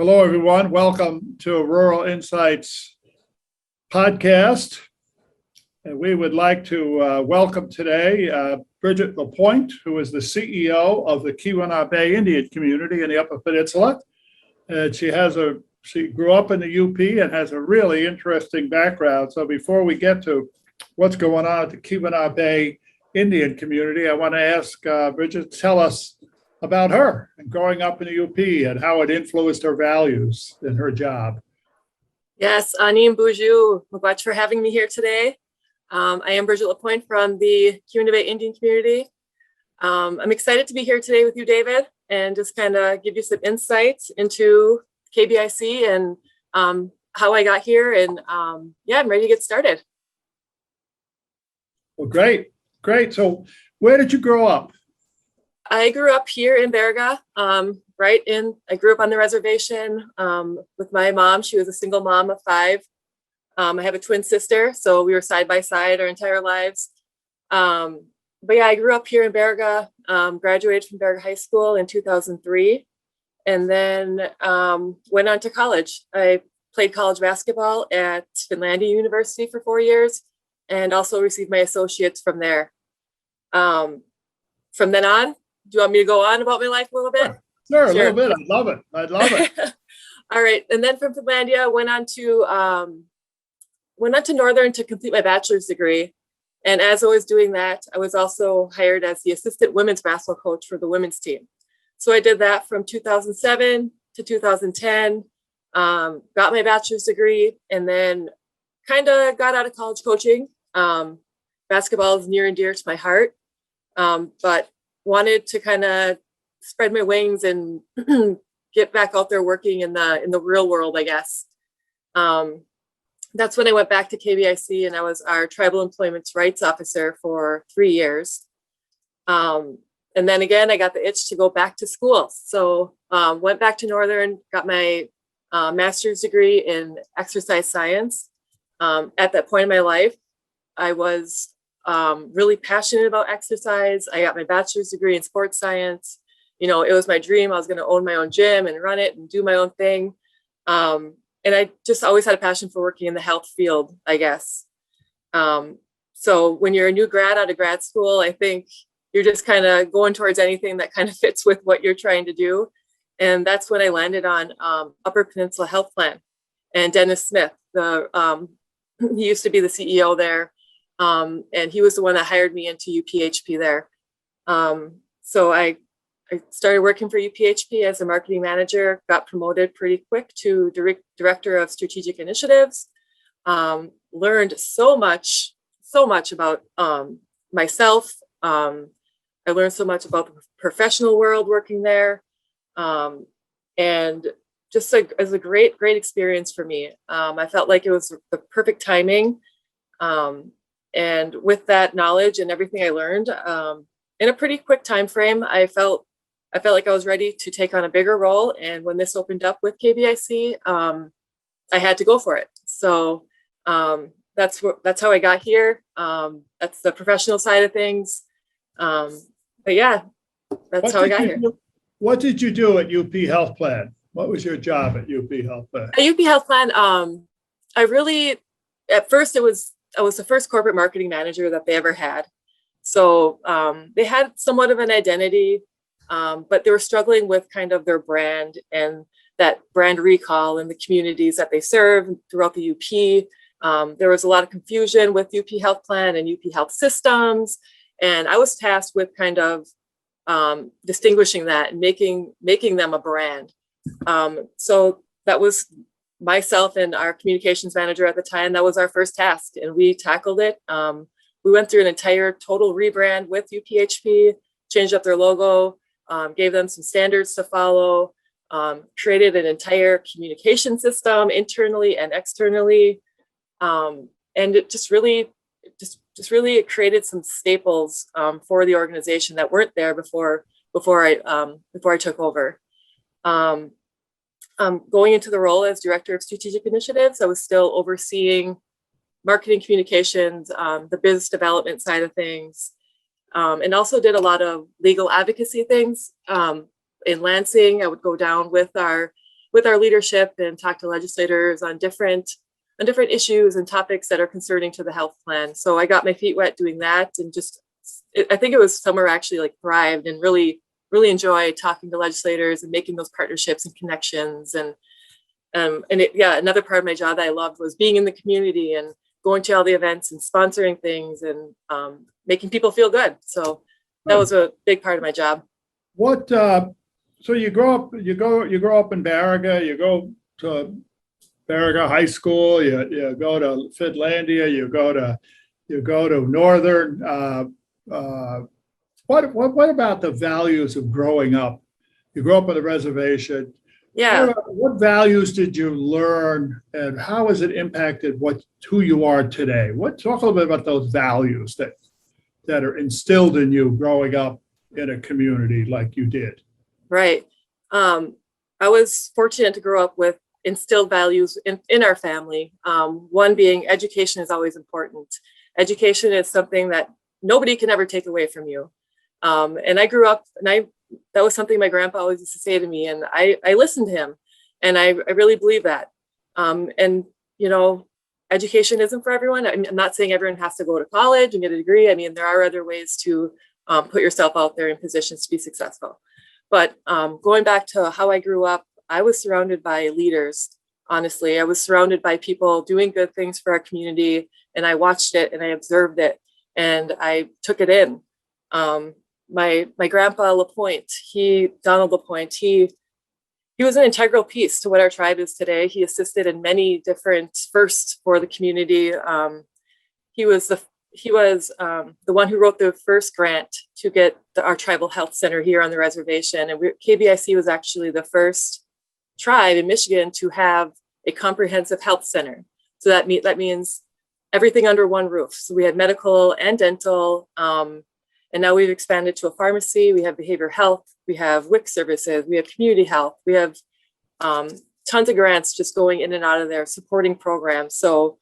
Hello, everyone. Welcome to Rural Insights podcast. And we would like to welcome today Brigitte LaPointe, who is the CEO of the Keweenaw Bay Indian community in the Upper Peninsula. And she grew up in the UP and has a really interesting background. So before we get to what's going on at the Keweenaw Bay Indian community, I want to ask Brigitte to tell us about her and growing up in the UP and how it influenced her values in her job. Yes, Anim Boujou, much for having me here today. I am Brigitte LaPointe from the Keweenaw Bay Indian community. I'm excited to be here today with you, David, and just kind of give you some insights into KBIC and how I got here. And I'm ready to get started. Well, great. So where did you grow up? I grew up here in Berga, I grew up on the reservation with my mom. She was a single mom of 5. I have a twin sister, so we were side by side our entire lives. I grew up here in Berga, graduated from Berga High School in 2003, and then went on to college. I played college basketball at Finlandia University for 4 years and also received my associates from there. From then on, do you want me to go on about my life a little bit? Sure. A little bit. I'd love it. All right. And then from Finlandia, went on to Northern to complete my bachelor's degree. And as I was doing that, I was also hired as the assistant women's basketball coach for the women's team. So I did that from 2007 to 2010, got my bachelor's degree, and then kind of got out of college coaching. Basketball is near and dear to my heart, but wanted to kind of spread my wings and get back out there working in the real world, I guess. That's when I went back to KBIC, and I was our tribal employment rights officer for 3 years. And then again, I got the itch to go back to school. So went back to Northern, got my master's degree in exercise science. At that point in my life, I was really passionate about exercise. I got my bachelor's degree in sports science. It was my dream. I was going to own my own gym and run it and do my own thing. And I just always had a passion for working in the health field, I guess. So when you're a new grad out of grad school, I think you're just kind of going towards anything that kind of fits with what you're trying to do. And that's when I landed on Upper Peninsula Health Plan. And Dennis Smith, he used to be the CEO there. And he was the one that hired me into UPHP there. So I started working for UPHP as a marketing manager, got promoted pretty quick to director of strategic initiatives, learned so much about myself. I learned so much about the professional world working there. And just it was a great experience for me. I felt like it was the perfect timing. And with that knowledge and everything I learned, in a pretty quick time frame, I felt like I was ready to take on a bigger role. And when this opened up with KBIC, I had to go for it. So that's how I got here. That's the professional side of things. That's how I got here. What did you do at UP Health Plan? What was your job at UP Health Plan? At UP Health Plan, at first I was the first corporate marketing manager that they ever had. So they had somewhat of an identity, but they were struggling with kind of their brand and that brand recall in the communities that they serve throughout the UP. There was a lot of confusion with UP Health Plan and UP Health Systems. And I was tasked with kind of distinguishing that and making them a brand. So that was myself and our communications manager at the time. That was our first task, and we tackled it. We went through an entire total rebrand with UPHP, changed up their logo, gave them some standards to follow, created an entire communication system internally and externally. And it just really created some staples for the organization that weren't there before I took over. Going into the role as director of strategic initiatives, I was still overseeing marketing communications, the business development side of things, and also did a lot of legal advocacy things. In Lansing, I would go down with our with our leadership and talk to legislators on different issues and topics that are concerning to the health plan. So I got my feet wet doing that, and I think it was somewhere I actually like thrived and really enjoy talking to legislators and making those partnerships and connections. And another part of my job that I loved was being in the community and going to all the events and sponsoring things and making people feel good. So that was a big part of my job. So you grow up in Baraga, you go to Baraga High School, you go to Finlandia, you go to Northern. What about the values of growing up? You grew up on the reservation. Yeah. What values did you learn, and how has it impacted who you are today? Talk a little bit about those values that are instilled in you growing up in a community like you did. Right. I was fortunate to grow up with instilled values in our family. One being education is always important. Education is something that nobody can ever take away from you. And I grew up, and that was something my grandpa always used to say to me, and I listened to him, and I really believe that. And education isn't for everyone. I'm not saying everyone has to go to college and get a degree. I mean, there are other ways to put yourself out there in positions to be successful. But going back to how I grew up, I was surrounded by leaders. Honestly, I was surrounded by people doing good things for our community, and I watched it and I observed it and I took it in. My grandpa LaPointe, Donald LaPointe, he was an integral piece to what our tribe is today. He assisted in many different firsts for the community. He was the one who wrote the first grant to get our tribal health center here on the reservation. And KBIC was actually the first tribe in Michigan to have a comprehensive health center. So that means everything under one roof. So we had medical and dental, and now we've expanded to a pharmacy. We have behavioral health. We have WIC services. We have community health. We have tons of grants just going in and out of there, supporting programs. So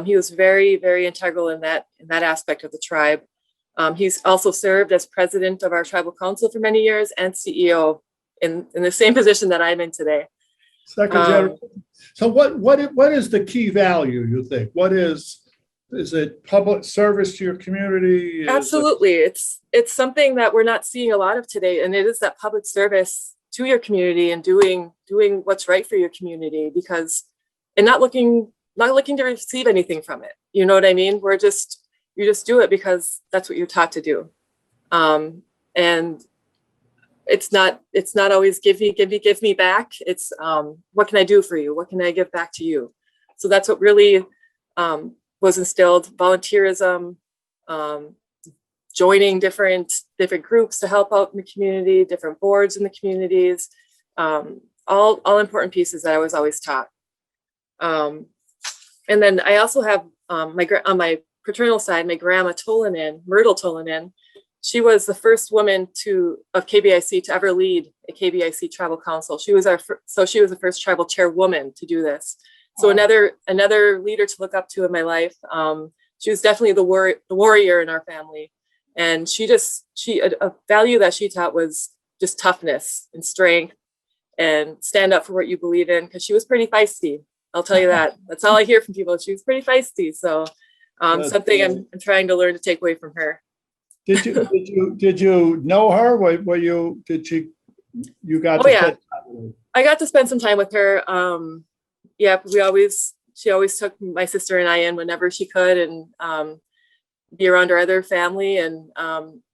he was very, very integral in that aspect of the tribe. He's also served as president of our tribal council for many years and CEO in the same position that I'm in today. Secretary. So what is the key value, you think? Is it public service to your community? Absolutely. It's something that we're not seeing a lot of today. And it is that public service to your community and doing what's right for your community, and not looking to receive anything from it. You know what I mean? You just do it because that's what you're taught to do. And it's not always give me back. It's what can I do for you? What can I give back to you? So that's what really was instilled: volunteerism, joining different groups to help out in the community, different boards in the communities, all important pieces that I was always taught. And then I also have on my paternal side, my grandma Myrtle Tolanen. She was the first woman of KBIC to ever lead a KBIC tribal council. She was the first tribal chairwoman to do this. So another leader to look up to in my life. She was definitely the warrior in our family, and a value that she taught was just toughness and strength and stand up for what you believe in. Because she was pretty feisty. I'll tell you that. That's all I hear from people. She was pretty feisty. So something I'm trying to learn to take away from her. Did you know her? You got to spend time? I got to spend some time with her. Yeah, she always took my sister and I in whenever she could, and be around her other family. And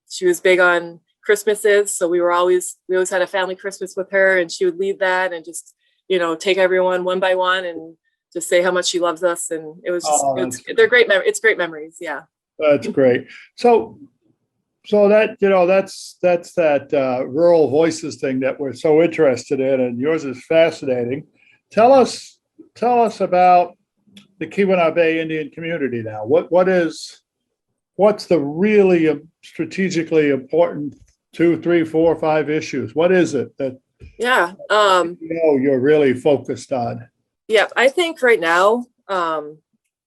she was big on Christmases, so we always had a family Christmas with her, and she would lead that and just take everyone one by one and just say how much she loves us. And it was they're great memories. It's great memories. Yeah, that's great. So that that's that rural voices thing that we're so interested in, and yours is fascinating. Tell us about the Keweenaw Bay Indian community now. What's the really strategically important 2, 3, 4, 5 issues? What is it that you're really focused on? Yeah, I think right now,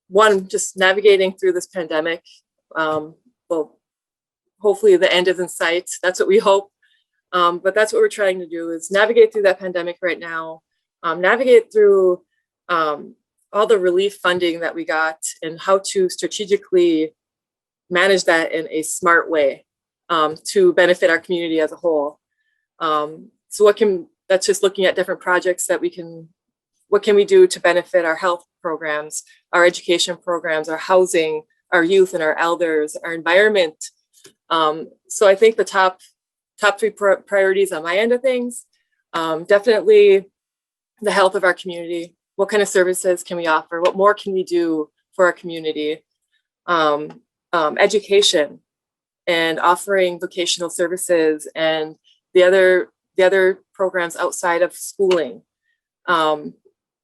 one, just navigating through this pandemic. Well, hopefully the end is in sight. That's what we hope. But that's what we're trying to do, is navigate through that pandemic right now. navigate through all the relief funding that we got and how to strategically manage that in a smart way to benefit our community as a whole. So that's just looking at different projects that what can we do to benefit our health programs, our education programs, our housing, our youth and our elders, our environment. So I think the top three priorities on my end of things, definitely the health of our community. What kind of services can we offer? What more can we do for our community? Education and offering vocational services and the other programs outside of schooling,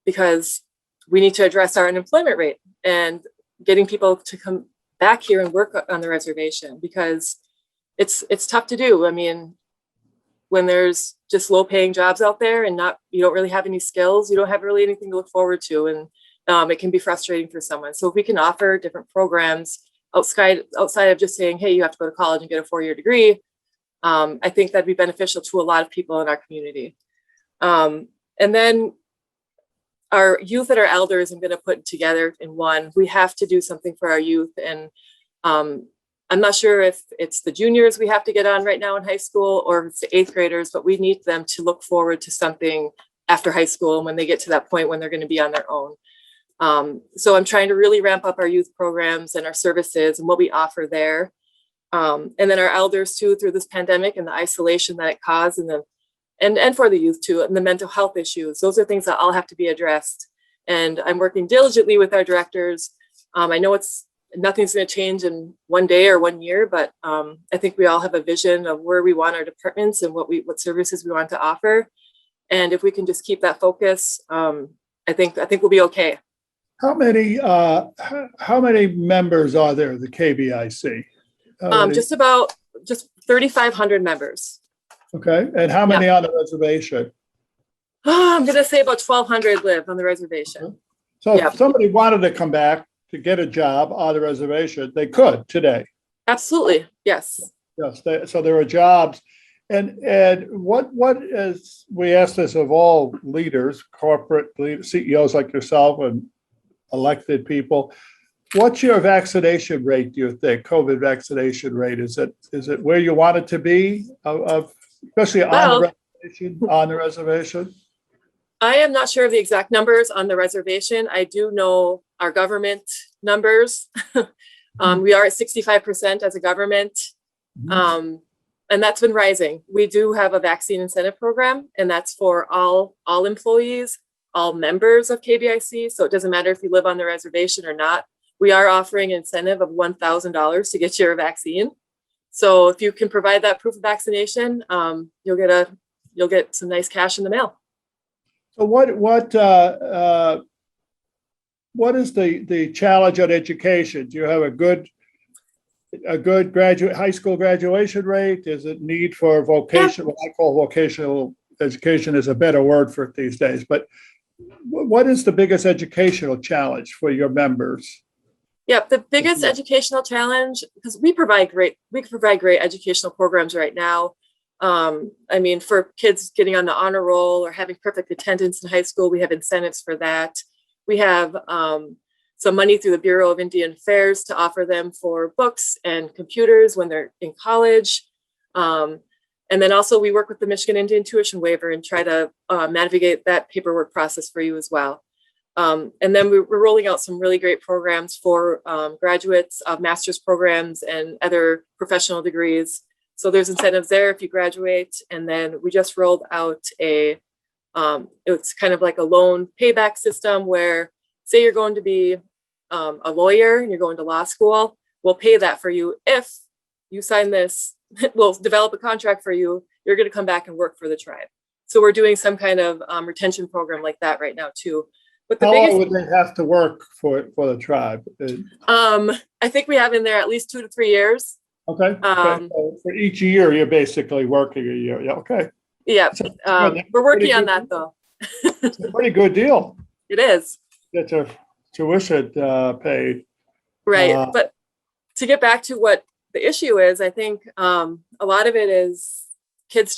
because we need to address our unemployment rate and getting people to come back here and work on the reservation, because it's tough to do. I mean, when there's just low paying jobs out there and you don't really have any skills, you don't have really anything to look forward to. And it can be frustrating for someone. So if we can offer different programs outside of just saying, hey, you have to go to college and get a 4-year degree, I think that'd be beneficial to a lot of people in our community. And then our youth and our elders, I'm going to put together in one. We have to do something for our youth. And I'm not sure if it's the juniors we have to get on right now in high school or if it's the 8th graders, but we need them to look forward to something after high school and when they get to that point when they're going to be on their own. So I'm trying to really ramp up our youth programs and our services and what we offer there. And then our elders too, through this pandemic and the isolation that it caused and for the youth too, and the mental health issues. Those are things that all have to be addressed. And I'm working diligently with our directors. I know nothing's going to change in one day or 1 year, but I think we all have a vision of where we want our departments and what services we want to offer. And if we can just keep that focus, I think we'll be okay. How many members are there of the KBIC? Just 3,500 members. Okay, and how many on the reservation? I'm going to say about 1,200 live on the reservation. So if somebody wanted to come back to get a job on the reservation, they could today. Absolutely, yes. Yes, so there are jobs. And what is, we ask this of all leaders, corporate leaders, CEOs like yourself and elected people, what's your vaccination rate, do you think, COVID vaccination rate? Is it where you want it to be, especially on the reservation? I am not sure of the exact numbers on the reservation. I do know our government numbers. We are at 65% as a government, and that's been rising. We do have a vaccine incentive program, and that's for all employees, all members of KBIC. So it doesn't matter if you live on the reservation or not. We are offering an incentive of $1,000 to get your vaccine. So if you can provide that proof of vaccination, you'll get some nice cash in the mail. So what is the challenge on education? Do you have a good high school graduation rate? Is it need for vocational? What I call vocational education is a better word for it these days. But what is the biggest educational challenge for your members? Yeah, the biggest educational challenge, because we provide great educational programs right now. I mean, for kids getting on the honor roll or having perfect attendance in high school, we have incentives for that. We have some money through the Bureau of Indian Affairs to offer them for books and computers when they're in college. And then also we work with the Michigan Indian Tuition Waiver and try to navigate that paperwork process for you as well. And then we're rolling out some really great programs for graduates of master's programs and other professional degrees. So there's incentives there if you graduate. And then we just rolled out it's kind of like a loan payback system where, say you're going to be a lawyer and you're going to law school, we'll pay that for you. If you sign this, we'll develop a contract for you. You're going to come back and work for the tribe. So we're doing some kind of retention program like that right now too. But how long would they have to work for the tribe? I think we have in there at least 2 to 3 years. Okay. So for each year, you're basically working a year. Yeah. Okay. Yeah. We're working on that though. It's a pretty good deal. It is. Get your tuition paid. Right. But to get back to what the issue is, I think a lot of it is kids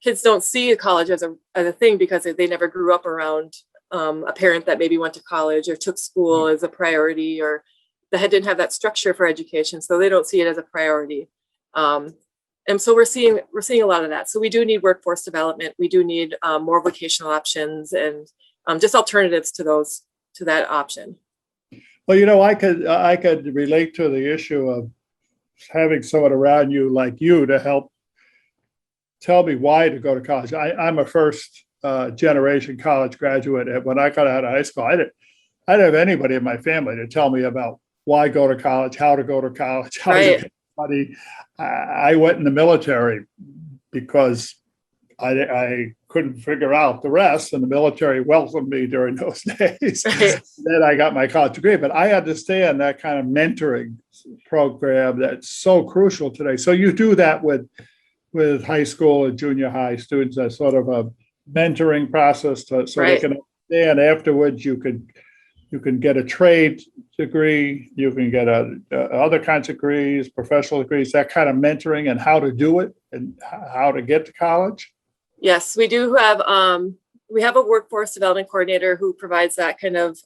kids don't see college as a thing because they never grew up around a parent that maybe went to college or took school as a priority, or that didn't have that structure for education, so they don't see it as a priority. And so we're seeing a lot of that. So we do need workforce development. We do need more vocational options and just alternatives to that option. Well, I could relate to the issue of having someone around you like you to help tell me why to go to college. I'm a first generation college graduate, and when I got out of high school, I didn't have anybody in my family to tell me about why go to college, how to go to college, how to get money. I went in the military because I couldn't figure out the rest, and the military welcomed me during those days. Right. Then I got my college degree, but I understand that kind of mentoring program that's so crucial today. So you do that with high school and junior high students, as sort of a mentoring process so they can understand afterwards. You can get a trade degree, you can get other kinds of degrees, professional degrees, that kind of mentoring and how to do it and how to get to college. Yes, we do have we have a workforce development coordinator who provides that kind of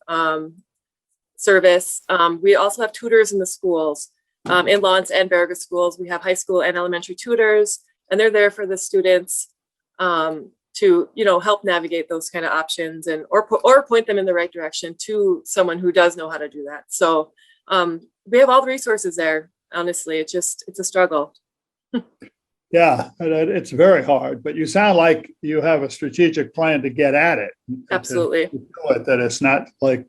service. We also have tutors in the schools, in Lawrence and Baraga schools. We have high school and elementary tutors, and they're there for the students to help navigate those kind of options and or point them in the right direction to someone who does know how to do that. So we have all the resources there. Honestly, it's a struggle. Yeah, it's very hard, but you sound like you have a strategic plan to get at it. Absolutely. To do it, that it's not like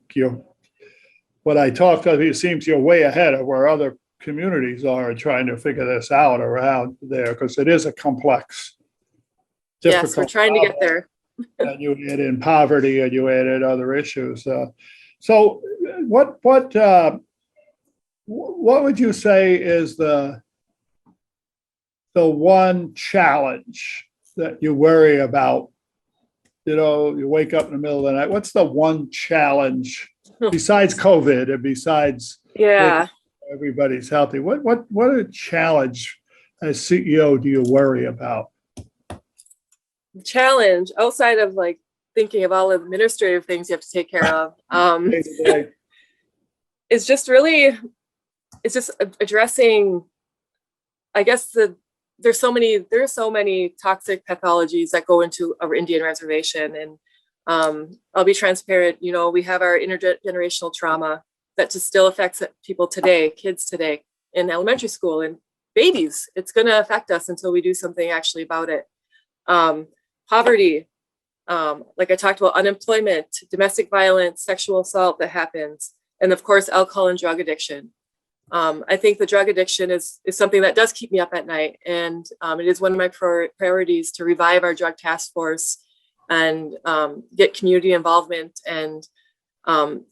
what I talked about, it seems you're way ahead of where other communities are trying to figure this out around there, because it is a complex, difficult. Yes, we're trying to get there. And you add in poverty and you added other issues. So what would you say is the one challenge that you worry about? You wake up in the middle of the night. What's the one challenge besides COVID and besides everybody's healthy? What a challenge as CEO do you worry about? Challenge outside of like thinking of all the administrative things you have to take care of is just addressing, I guess, there are so many toxic pathologies that go into our Indian reservation. And I'll be transparent, we have our intergenerational trauma that just still affects people today, kids today in elementary school and babies. It's going to affect us until we do something actually about it. Poverty, like I talked about, unemployment, domestic violence, sexual assault that happens, and of course, alcohol and drug addiction. I think the drug addiction is something that does keep me up at night. And it is one of my priorities to revive our drug task force and get community involvement and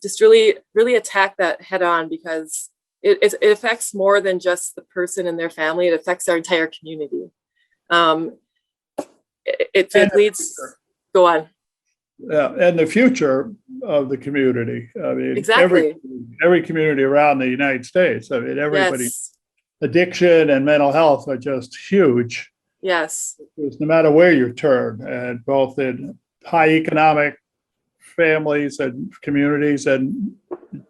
just really, really attack that head on, because it affects more than just the person and their family. It affects our entire community. It leads, go on. Yeah, and the future of the community. I mean, exactly. Every community around the United States. I mean, everybody's addiction and mental health are just huge. Yes. No matter where you turn, and both in high economic families and communities and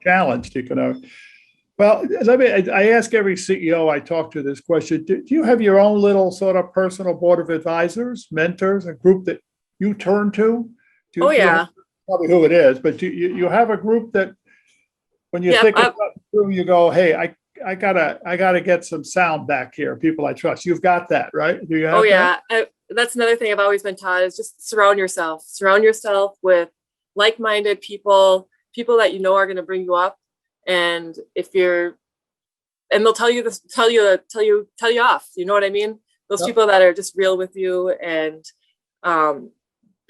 challenged economic. Well, I ask every CEO I talk to this question. Do you have your own little sort of personal board of advisors, mentors, a group that you turn to? Probably who it is, but you have a group that when you think about it, you go, hey, I gotta get some sound back here. People I trust. You've got that, right? Do you have that? That's another thing I've always been taught is just surround yourself with like-minded people that are going to bring you up. And they'll tell you off. You know what I mean? Those people that are just real with you, and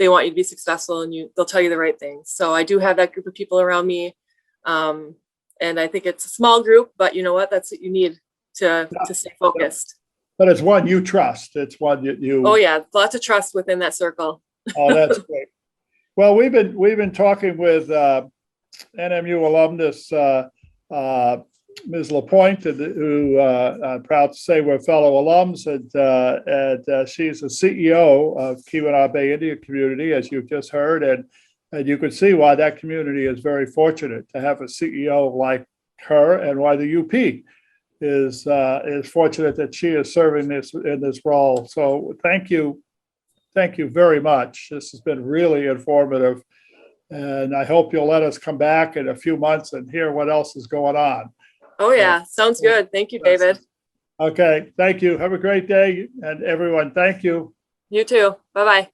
they want you to be successful, and they'll tell you the right things. So I do have that group of people around me. And I think it's a small group, but you know what? That's what you need to stay focused. But it's one you trust. It's one you. Oh yeah, lots of trust within that circle. Oh, that's great. Well, we've been talking with NMU alumnus Ms. LaPointe, who I'm proud to say we're fellow alums, and she's the CEO of Keweenaw Bay Indian Community, as you've just heard, and you can see why that community is very fortunate to have a CEO like her, and why the UP is fortunate that she is serving in this role. So thank you very much. This has been really informative, and I hope you'll let us come back in a few months and hear what else is going on. Oh, yeah. Sounds good. Thank you, David. Okay, thank you. Have a great day, and everyone, thank you. You too. Bye-bye.